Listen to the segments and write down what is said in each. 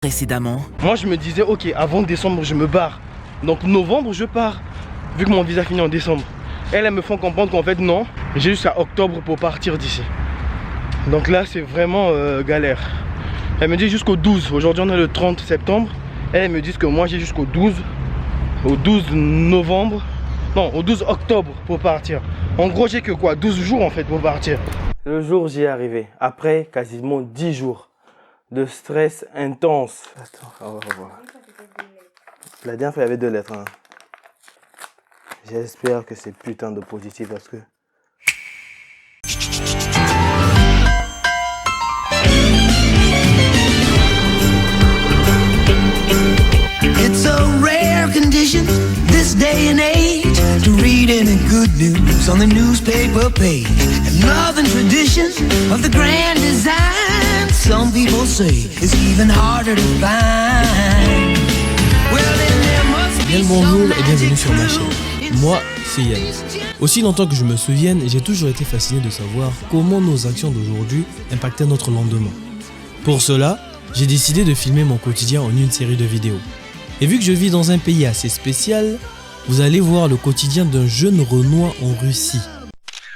Précédemment. Moi je me disais ok, avant décembre je me barre. Donc novembre je pars. Vu que mon visa finit en décembre. Elles me font comprendre qu'en fait non, j'ai jusqu'à octobre pour partir d'ici. Donc là c'est vraiment galère. Elle me dit jusqu'au 12. Aujourd'hui on est le 30 septembre. Elles me disent que moi j'ai jusqu'au 12. Au 12 novembre. Non, au 12 octobre pour partir. En gros j'ai que quoi, 12 jours en fait pour partir. Le jour j'y ai arrivé. Après quasiment 10 jours de stress intense. Attends, on va revoir. La dernière fois il y avait 2 lettres. Hein. J'espère que c'est putain de positif parce que... It's a rare condition this day and age to read any good news on the newspaper page. And love and tradition of the grand design, some people say it's even harder to find. Well, then there must Bien be le bonjour some et bienvenue magic sur ma clue. chaîne. Moi, c'est Yann. Aussi longtemps que je me souvienne, j'ai toujours été fasciné de savoir comment nos actions d'aujourd'hui impactaient notre lendemain. Pour cela, j'ai décidé de filmer mon quotidien en une série de vidéos. Et vu que je vis dans un pays assez spécial, vous allez voir le quotidien d'un jeune Renois en Russie.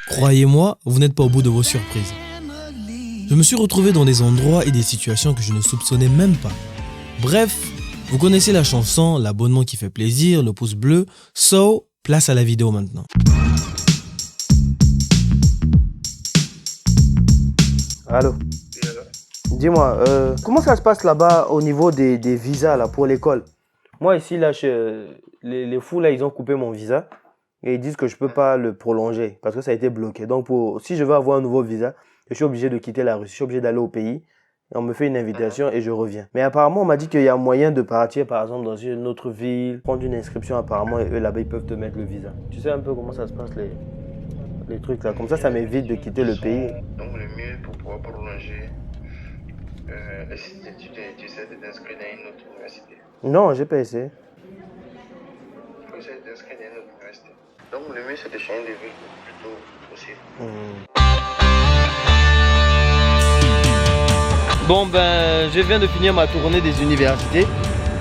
Croyez-moi, vous n'êtes pas au bout de vos surprises. Je me suis retrouvé dans des endroits et des situations que je ne soupçonnais même pas. Bref, vous connaissez la chanson, l'abonnement qui fait plaisir, le pouce bleu, so, place à la vidéo maintenant. Allô? Dis-moi, comment ça se passe là-bas au niveau des visas là, pour l'école? Moi ici, là, les fous là, ils ont coupé mon visa et ils disent que je peux pas le prolonger parce que ça a été bloqué. Donc si je veux avoir un nouveau visa, je suis obligé de quitter la Russie, je suis obligé d'aller au pays. Et on me fait une invitation et je reviens. Mais apparemment, on m'a dit qu'il y a moyen de partir, par exemple, dans une autre ville, prendre une inscription apparemment et eux là-bas, ils peuvent te mettre le visa. Tu sais un peu comment ça se passe les trucs là. Comme ça m'évite de quitter le pays. Donc le mieux pour pouvoir prolonger les études, tu essaies de t'inscrire dans une autre université. Non, j'ai pas essayé. Il faut essayer de t'inscrire dans une autre université. Donc le mieux c'est de changer de ville le plus tôt possible. Bon ben, je viens de finir ma tournée des universités.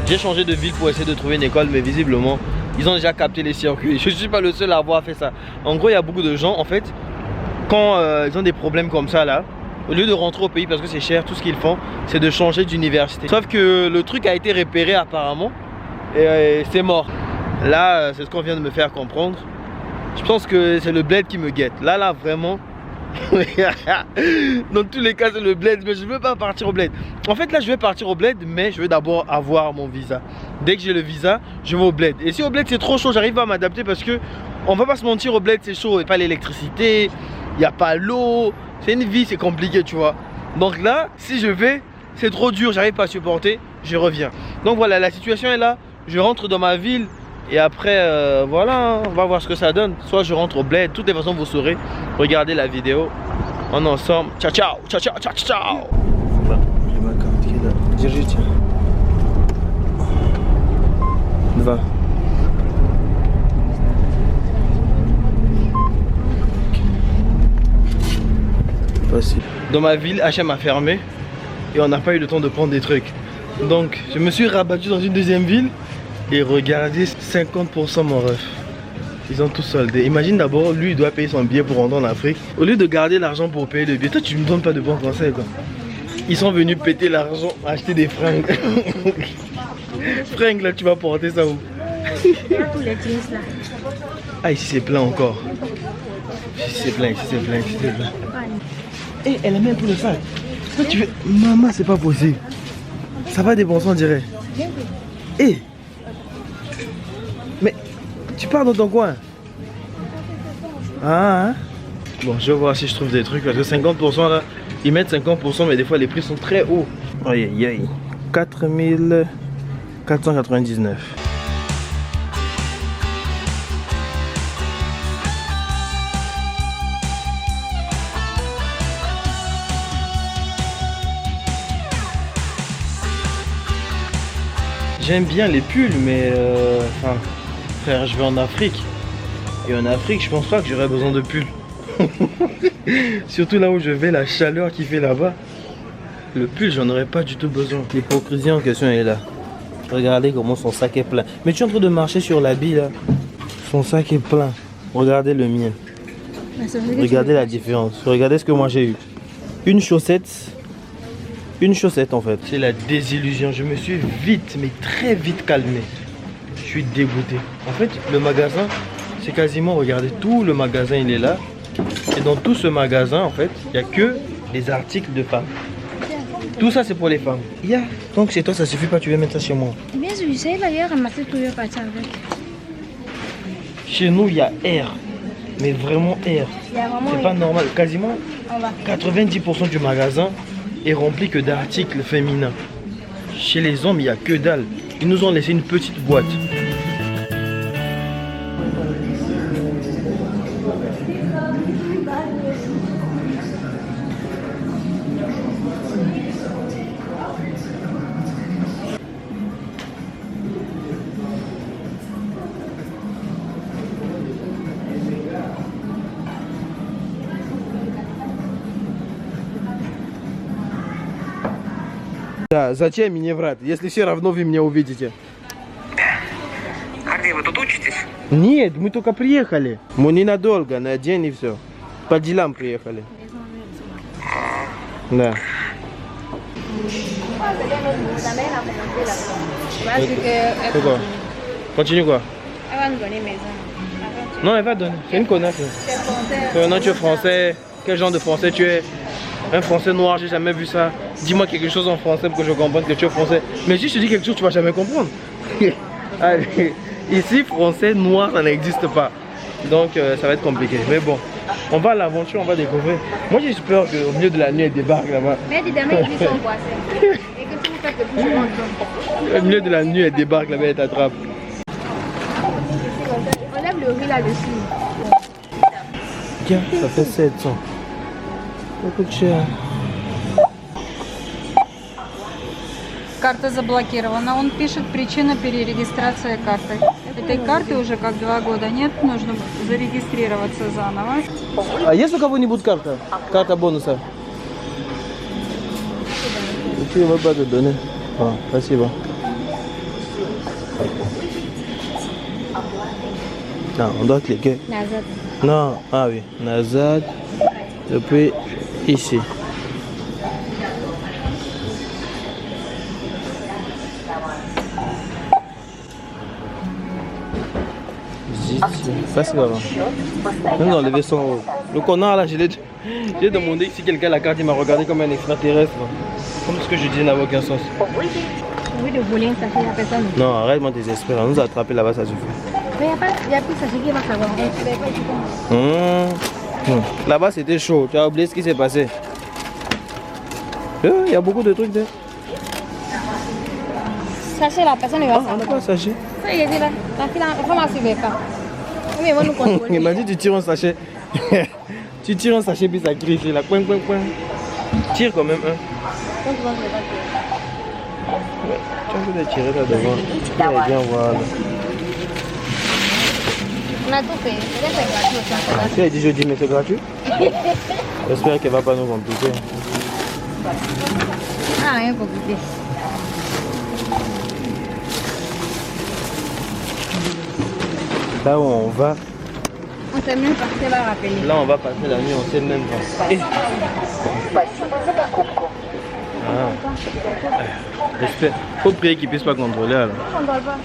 J'ai changé de ville pour essayer de trouver une école, mais visiblement, ils ont déjà capté les circuits. Je ne suis pas le seul à avoir fait ça. En gros, il y a beaucoup de gens, en fait, quand ils ont des problèmes comme ça là, au lieu de rentrer au pays parce que c'est cher, tout ce qu'ils font, c'est de changer d'université. Sauf que le truc a été repéré apparemment et c'est mort. Là, c'est ce qu'on vient de me faire comprendre. Je pense que c'est le bled qui me guette. Là, vraiment. Dans tous les cas c'est le bled, mais je veux pas partir au bled. En fait là je vais partir au bled, mais je veux d'abord avoir mon visa. Dès que j'ai le visa, je vais au bled. Et si au bled c'est trop chaud, j'arrive pas à m'adapter parce que on va pas se mentir, au bled c'est chaud. Il n'y a pas l'électricité, il n'y a pas l'eau. C'est une vie, c'est compliqué tu vois. Donc là si je vais, c'est trop dur, j'arrive pas à supporter, je reviens. Donc voilà, la situation est là. Je rentre dans ma ville. Et après, voilà, on va voir ce que ça donne. Soit je rentre au bled, de toutes les façons vous saurez. Regardez la vidéo. On est ensemble. Ciao, ciao, ciao, ciao, ciao, ciao. J'ai ma carte qui est là. Держи, tiens. 20. Facile. Dans ma ville, H&M a fermé. Et on n'a pas eu le temps de prendre des trucs. Donc, je me suis rabattu dans une deuxième ville. Et regardez, 50% mon ref. Ils ont tout soldé. Imagine d'abord, lui il doit payer son billet pour rentrer en Afrique. Au lieu de garder l'argent pour payer le billet, toi tu me donnes pas de bons conseils quoi. Ils sont venus péter l'argent, acheter des fringues. Fringues là, tu vas porter ça où? Ah ici c'est plein encore. Ici c'est plein, ici c'est plein, ici c'est plein. Et elle a même pour le sac. Toi tu fais... Maman c'est pas possible. Ça va dépenser on dirait. Et mais tu pars dans ton coin. Ah hein? Bon je vais voir si je trouve des trucs parce que 50% là, ils mettent 50% mais des fois les prix sont très hauts. Aïe aïe aïe. 4499. J'aime bien les pulls mais enfin frère je vais en Afrique. Et en Afrique je pense pas que j'aurais besoin de pulls. Surtout là où je vais, la chaleur qu'il fait là-bas. Le pull, j'en aurais pas du tout besoin. L'hypocrisie en question est là. Regardez comment son sac est plein. Mais tu es en train de marcher sur l'habit là. Son sac est plein. Regardez le mien. Regardez la différence. Regardez ce que moi j'ai eu. Une chaussette en fait. C'est la désillusion. Je me suis vite, mais très vite calmé. Je suis dégoûté. En fait, le magasin, c'est quasiment, regardez, tout le magasin il est là. Et dans tout ce magasin, en fait, il n'y a que des articles de femmes. Tout ça, c'est pour les femmes. Donc chez toi, ça suffit pas, tu veux mettre ça chez moi. Bien sûr, j'essaie d'ailleurs ramasser tout le parti avec. Chez nous, il y a R. Mais vraiment R. Il y a vraiment C'est pas normal. Quasiment On va. 90% du magasin est rempli que d'articles féminins. Chez les hommes, il n'y a que dalle. Ils nous ont laissé une petite boîte. Да, зачем мне врать, если все равно вы меня увидите? А где вы тут учитесь? Нет, мы только приехали. Мы ненадолго, на день и все. По делам приехали. Да. Pourquoi? Continue quoi? Elle va nous donner maison. Non, elle va donner. C'est une connasse. Non, tu es français. Quel genre de français tu es? Un français noir, j'ai jamais vu ça. Dis-moi quelque chose en français pour que je comprenne que tu es français. Mais si je te dis quelque chose, tu vas jamais comprendre. Allez, ici, français noir, ça n'existe pas. Donc, ça va être compliqué. Mais bon, on va à l'aventure, on va découvrir. Moi, j'ai peur qu'au milieu de la nuit, elle débarque là-bas. Mais évidemment, ils sont boissés. Et que si vous faites le plus souvent, Au milieu de la nuit, elle débarque là-bas, elle t'attrape. on lève le riz là-dessus. Tiens, ça fait 700. Ça coûte cher. Карта заблокирована. Он пишет причина перерегистрации карты. Этой карты уже как 2 года нет, нужно зарегистрироваться заново. А есть у кого-нибудь карта? Карта бонуса? Tu vas pas te donner. Ah, спасибо. Non, on doit cliquer. Nazad. Non, ah oui, Nazad. Et puis ici. Ça c'est pas mal. Même dans les vaisseaux. Le connard là, j'ai demandé si quelqu'un a la carte, il m'a regardé comme un extraterrestre. Comme ce que je dis n'avait aucun sens. Oui, de voler un sachet à personne. Non, arrête, moi désespéré. On nous a attrapé là-bas, ça suffit. Mais il n'y a plus de sachet qui va savoir. Là-bas c'était chaud, tu as oublié ce qui s'est passé. Il y a beaucoup de trucs là. Sachet, la personne ne va Ah, on savoir. n'a pas un sachet. Ça, il est dit là. La fille, la femme ne suivait pas. Mais ils vont nous contrôler. Il m'a dit tu tires un sachet. Tu tires un sachet puis ça crie ici là. Point, point, point. Tire quand même un. Donc, ils vont se battre. Ouais, tu as envie de tirer là devant. Allez, bien voilà. On a tout fait. Peut-être c'est gratuit aussi. Si elle dit jeudi mais c'est gratuit. J'espère qu'elle va pas nous compliquer. Ah, rien compliqué. Là où on va, On s'est même passé, elle va rappeler. là on va passer la nuit, on sait même pas. Eh. Ah. J'espère. Faut prier qu'ils puissent pas contrôler alors. On ne dort pas.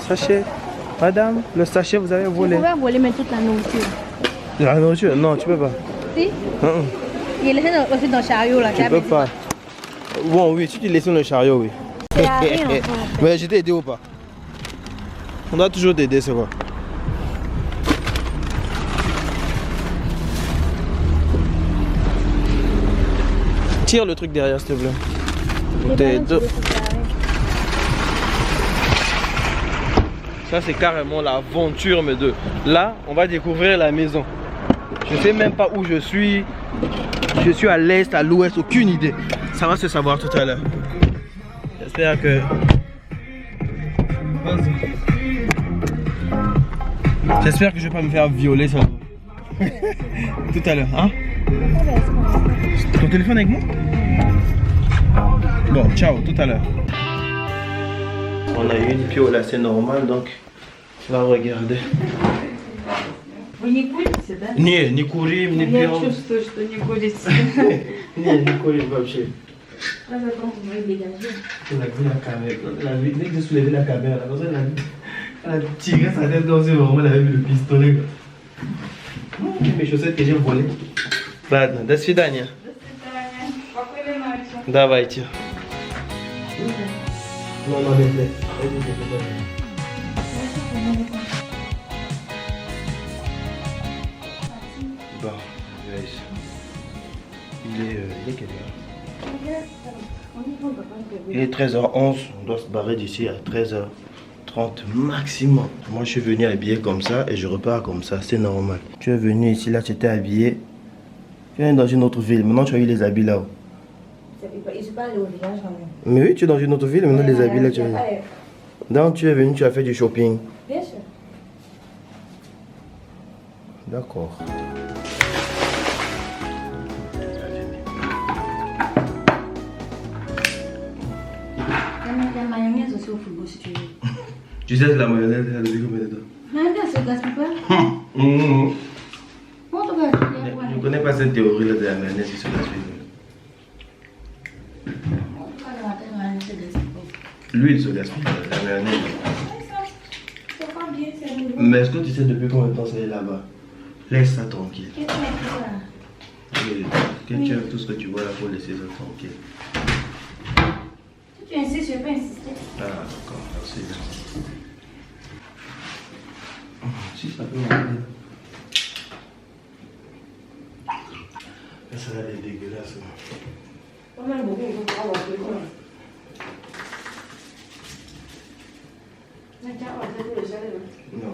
Sachet. Madame, le sachet vous avez Vous volé. pouvez voler même toute la nourriture. La nourriture? Non, tu peux pas. Si? Il est laissé aussi dans le chariot là. Tu peux pas. Bon, oui, si tu laisses dans le chariot, oui. C'est à rien, enfin. Mais je t'ai aidé ou pas? On doit toujours t'aider, c'est quoi? Tire le truc derrière, s'il te plaît. T'es deux. Ça, c'est carrément l'aventure, mes deux. Là, on va découvrir la maison. Je sais même pas où je suis. Je suis à l'est, à l'ouest, aucune idée. Ça va se savoir tout à l'heure. J'espère que... J'espère que je vais pas me faire violer ça. Tout à l'heure, hein? Ton téléphone avec moi? Bon, ciao, tout à l'heure. On a eu une pio là, c'est normal, donc on va regarder. Вы не курите, да? Не курим, не Я пьем. чувствую, что не курите. Не курим вообще. А потом вы дégagez. On a vu la caméra, dès que j'ai soulevé la caméra, elle a tiré sa tête comme si vraiment elle avait vu le pistolet. Mes chaussettes que j'ai volées. Ладно, до свидания. Спокойной ночи. Давайте. Non, non, laisse-les. Bon, guys. Il est quelle heure? Il est 13h11. On doit se barrer d'ici à 13h30 maximum. Moi, je suis venu habillé comme ça et je repars comme ça. C'est normal. Tu es venu ici, là, tu étais habillé. Tu es dans une autre ville. Maintenant, tu as eu les habits là-haut. Je suis pas allée au village quand même. Mais oui, tu es dans une autre ville. Maintenant, les habits là, tu es. Donc, tu es venu, tu as fait du shopping. Bien sûr. D'accord. Il y a mayonnaise aussi au frigo si tu veux. Tu sais, la mayonnaise, elle a dit combien de temps? Mayonnaise, ça gaspille pas. Bon, tu vas Je ne connais pas cette théorie là de la mayonnaise qui se gaspille. L'huile se gaspille, la mayonnaise. C'est pas bien, c'est bon. Mais est-ce que tu sais depuis combien de temps c'est là-bas? Laisse ça tranquille. Qu'est-ce que tu mets là? Quand tu aimes tout ce que tu vois là, il faut laisser ça tranquille. Si tu insistes, je peux insister. Ah, d'accord, merci. Si ça peut m'aider. Ça là est dégueulasse. On a beaucoup de travail au frigo. Mais tiens, on va faire le gel. Non.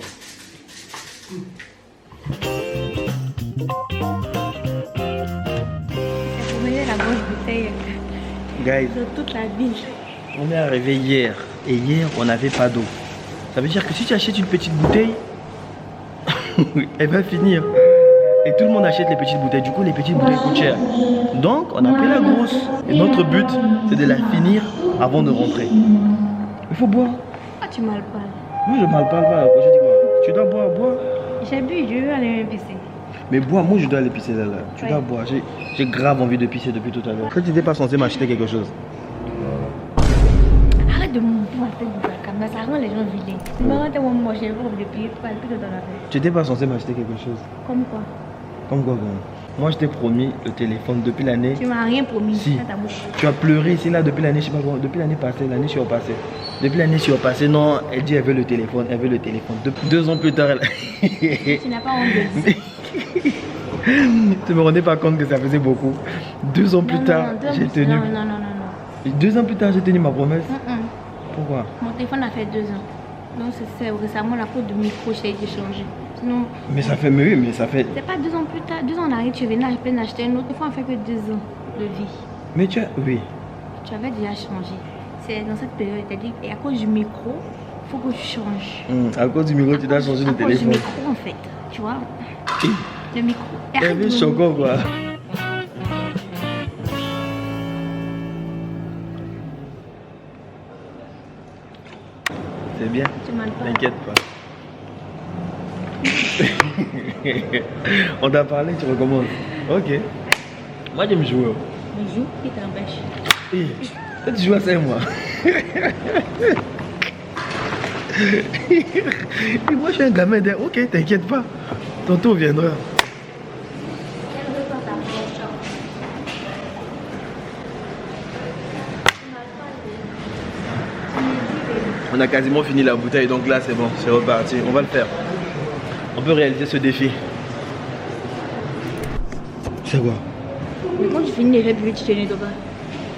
Vous voyez la grosse bouteille Guys, de toute la ville. on est arrivé hier et hier on n'avait pas d'eau. Ça veut dire que si tu achètes une petite bouteille, elle va finir. Et tout le monde achète les petites bouteilles. Du coup, les petites bouteilles coûtent cher. Donc, on a pris la grosse. Et notre but, c'est de la finir avant de rentrer. Il faut boire. Ah, tu mal parles. Moi, je ne mal parle pas. Je dis quoi? Tu dois boire, boire. J'ai bu, je veux aller me pisser. Mais bois, moi je dois aller pisser là. Tu Ouais. dois boire. J'ai grave envie de pisser depuis tout à l'heure. Quand tu n'étais pas censé m'acheter quelque chose. Arrête de me voir la tête de la caméra, ça rend les gens vilains. Mais arrête de me mocher, je vais depuis de dans la tête. Tu n'étais pas censé m'acheter quelque chose. Comme quoi? Comme quoi, bon. Moi je t'ai promis le téléphone depuis l'année. Tu m'as rien promis. Si. Dans ta bouche. Tu as pleuré ici là depuis l'année, je sais pas quoi, depuis l'année passée, l'année surpassée. Depuis l'année surpassée, non, elle dit elle veut le téléphone, elle veut le téléphone. 2 ans plus tard, elle... Tu n'as pas honte de dire. Tu me rendais pas compte que ça faisait beaucoup. 2 ans plus Non, tard, non, non, j'ai tenu. Non. 2 ans plus tard, j'ai tenu ma promesse. Pourquoi? Mon téléphone a fait 2 ans. Donc c'est récemment la faute de micro, j'ai été changé. Sinon, Mais ça fait mieux, mais ça fait. c'est pas 2 ans plus tard. 2 ans en arrière, tu venais à peine acheter un autre. Des fois, on fait que 2 ans de vie. Mais tu as. Oui. Tu avais déjà changé. C'est dans cette période, tu as dit, et à cause du micro, il faut que tu changes. À cause du micro, tu dois changer de À cause du téléphone. micro, en fait. Tu vois? Le micro. Et Elle arrête veut de- choquant quoi. C'est bien. Tu m'as pas. T'inquiète pas. On t'a parlé, tu recommences. Ok. Moi j'aime jouer. Le jour qui t'empêche. Hey, toi, tu joues à ça et moi. Et moi je suis un gamin d'air. Ok, t'inquiète pas. Ton tour viendra. On a quasiment fini la bouteille, donc là c'est bon, c'est reparti. On va le faire. On peut réaliser ce défi. C'est quoi? Mais quand tu finis les rêves, tu te nettoies pas.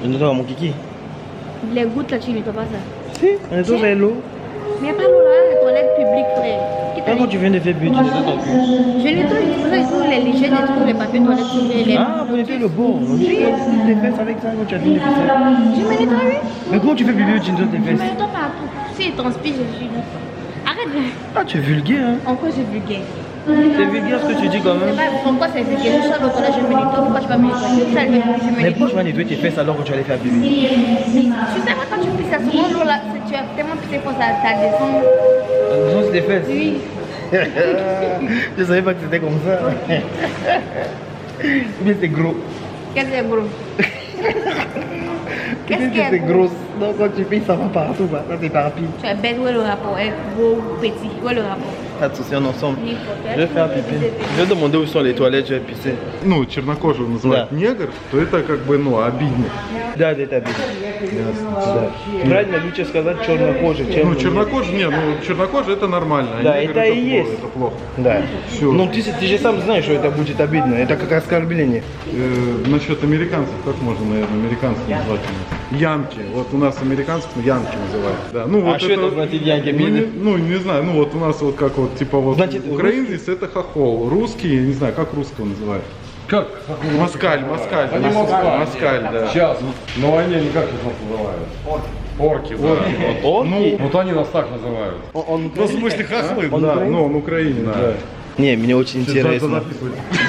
Je nettoie mon kiki. Les gouttes là, tu nettoies pas ça. Si, on nettoie avec l'eau. Mais il n'y a pas l'eau là, les toilettes publiques, frère. Qui t'a Quand dit? tu viens de faire but, tu nettoies ton cul. Je nettoie les léchés, je nettoie les papiers toilettes sur les. Ah, vous nettoyez le bord. On dit que tes fesses avec ça quand tu as fini de pisser. Je me nettoie, oui. Mais comment tu fais pipi, tu nettoies tes Je me fesses? nettoie partout. Si il transpire, je suis là. Arrête. Ah, tu es vulgaire, hein. Encore, je vulgaire. C'est vulgaire ce que tu dis quand même. Pourquoi c'est vulgaire? Je sors de toilette, je me nettoie. Pourquoi je ne vais pas me nettoyer? Je me Mais pourquoi tu vas nettoyer tes fesses alors que tu allais faire bébé? Tu sais, quand tu pisses à ce moment-là, tu as tellement pissé pour ça descend. Non, c'est tes fesses. Oui. Je savais pas que c'était comme ça. Mais c'est gros. Qu'est-ce que c'est gros? Qu'est-ce que C'est gros. Donc quand tu pisses, ça va partout. Bah. Ça t'éparpille. Tu es bête, où est le rapport? Gros, petit, où est le rapport? Pas de soucis, on est ensemble. Je vais faire pipi. Je vais demander où sont les toilettes, je vais pisser. Ну, чернокожего называют негр, то это как бы, ну, обидно. Да, это обидно. Да. Правильно, лучше сказать чернокожий, чем... Ну, чернокожий, не, ну, чернокожий это нормально, а Да, негр это и есть. это плохо. Да. Всё. Ну ты же сам знаешь, что это будет обидно. Это как оскорбление. Насчет американцев, как можно, наверное, американцев назвать? Янки. Вот у нас американцев янки называют. Да. Ну, вот что это значит янки? не знаю, ну вот у нас вот как вот, типа вот, Значит, украинец это хохол, русский, я не знаю, как русского называют. Как? Москаль, Они москаль. москаль, да. Сейчас. Но они как их нас называют? Орки. Да. Орки? Вот они нас так называют. Ну, в смысле хохлы, да, ну, он украинец. Да. Не, мне очень интересно.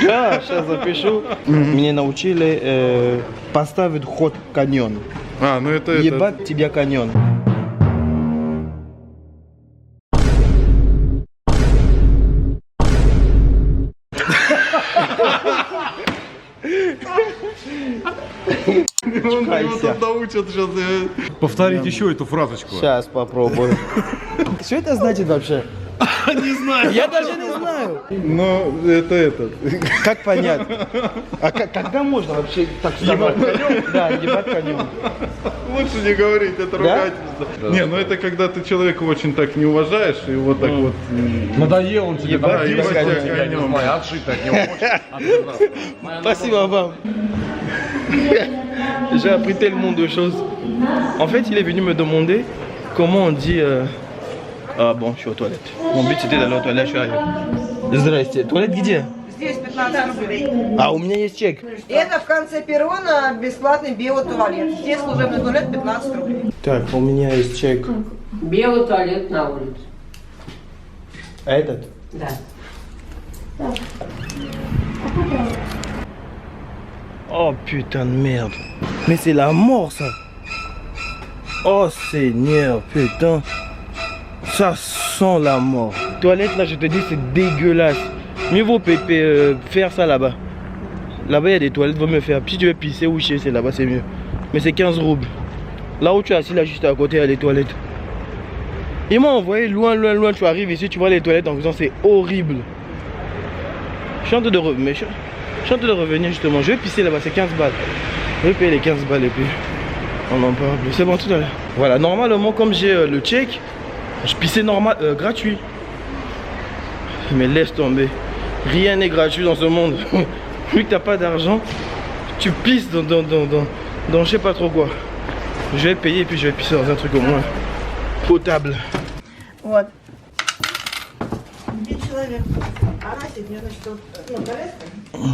Да, сейчас запишу. Мне научили поставить ход каньон. А, ну это... Ебать тебя каньон. Его тут научат сейчас. Повторить еще эту фразочку. Сейчас попробую. Что это значит вообще? Не знаю. Я даже не знаю. Но это. Как понять? А когда можно вообще так ебать конем? Да, ебать конем. Лучше не говорить, это ругательство. Да? Не, ну это когда ты человека очень так не уважаешь, и вот так вот... Надоел он тебе, Ебать, там, ебать, я ебать, не знаю, отшить от него хочешь. Спасибо вам. J'ai appris tellement de choses. En fait, il est venu me demander comment on dit... Ah bon, je suis aux toilettes. Mon but c'était d'aller aux toilettes, je suis arrivé. Здрасте. Туалет где? Здесь 15 рублей. А у меня есть чек. Это в конце перрона бесплатный биотуалет. Здесь служебный туалет 15 рублей. Так, у меня есть чек. Белый туалет на улице. А этот? Да. Oh putain de merde. Mais c'est la mort ça. Oh Seigneur, putain. Ça sent la mort. Toilette là, je te dis, c'est dégueulasse. Mieux vaut faire ça là-bas. Là-bas, il y a des toilettes, vaut mieux faire. Si tu veux pisser ou chier, c'est là-bas, c'est mieux. Mais c'est 15 roubles. Là où tu es assis, là, juste à côté, il y a les toilettes. Ils m'ont envoyé loin, tu arrives ici, tu vois les toilettes en faisant, c'est horrible. Je suis en train de revenir justement. Je vais pisser là-bas, c'est 15 balles. Je vais payer les 15 balles et puis on en parle plus. C'est bon tout à l'heure. Voilà, normalement, comme j'ai le check, je pissais normal, gratuit. Mais laisse tomber. Rien n'est gratuit dans ce monde. Vu que t'as pas d'argent, tu pisses dans je sais pas trop quoi. Je vais payer et puis je vais pisser dans un truc au moins potable. Вот. Где человек? Она сидит, значит, вот, ну,